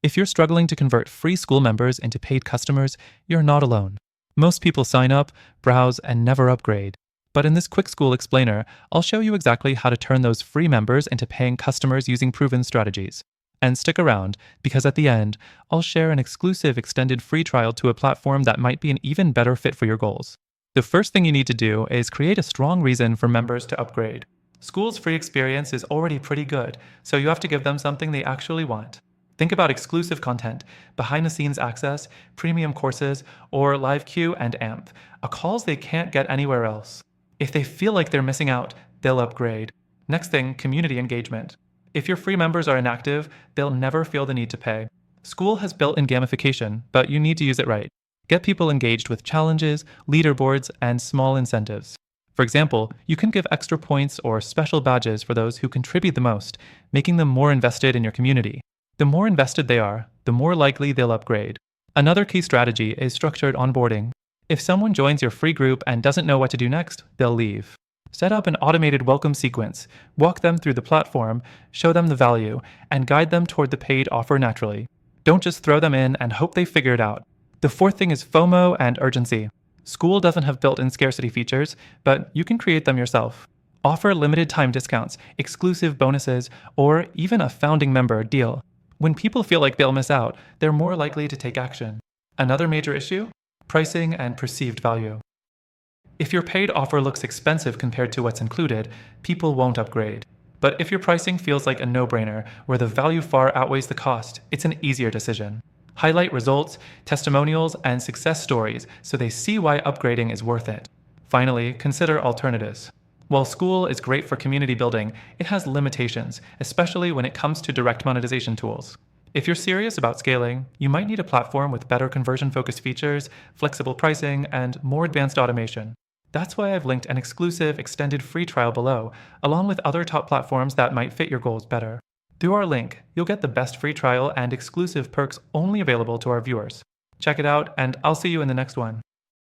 If you're struggling to convert free Skool members into paid customers, you're not alone. Most people sign up, browse, and never upgrade. But in this quick Skool explainer, I'll show you exactly how to turn those free members into paying customers using proven strategies. And stick around, because at the end, I'll share an exclusive extended free trial to a platform that might be an even better fit for your goals. The first thing you need to do is create a strong reason for members to upgrade. Skool's free experience is already pretty good, so you have to give them something they actually want. Think about exclusive content, behind-the-scenes access, premium courses, or live queue and AMP, calls they can't get anywhere else. If they feel like they're missing out, they'll upgrade. Next thing, community engagement. If your free members are inactive, they'll never feel the need to pay. Skool has built-in gamification, but you need to use it right. Get people engaged with challenges, leaderboards, and small incentives. For example, you can give extra points or special badges for those who contribute the most, making them more invested in your community. The more invested they are, the more likely they'll upgrade. Another key strategy is structured onboarding. If someone joins your free group and doesn't know what to do next, they'll leave. Set up an automated welcome sequence, walk them through the platform, show them the value, and guide them toward the paid offer naturally. Don't just throw them in and hope they figure it out. The fourth thing is FOMO and urgency. Skool doesn't have built-in scarcity features, but you can create them yourself. Offer limited time discounts, exclusive bonuses, or even a founding member deal. When people feel like they'll miss out, they're more likely to take action. Another major issue? Pricing and perceived value. If your paid offer looks expensive compared to what's included, people won't upgrade. But if your pricing feels like a no-brainer, where the value far outweighs the cost, it's an easier decision. Highlight results, testimonials, and success stories so they see why upgrading is worth it. Finally, consider alternatives. While Skool is great for community building, it has limitations, especially when it comes to direct monetization tools. If you're serious about scaling, you might need a platform with better conversion-focused features, flexible pricing, and more advanced automation. That's why I've linked an exclusive extended free trial below, along with other top platforms that might fit your goals better. Through our link, you'll get the best free trial and exclusive perks only available to our viewers. Check it out, and I'll see you in the next one.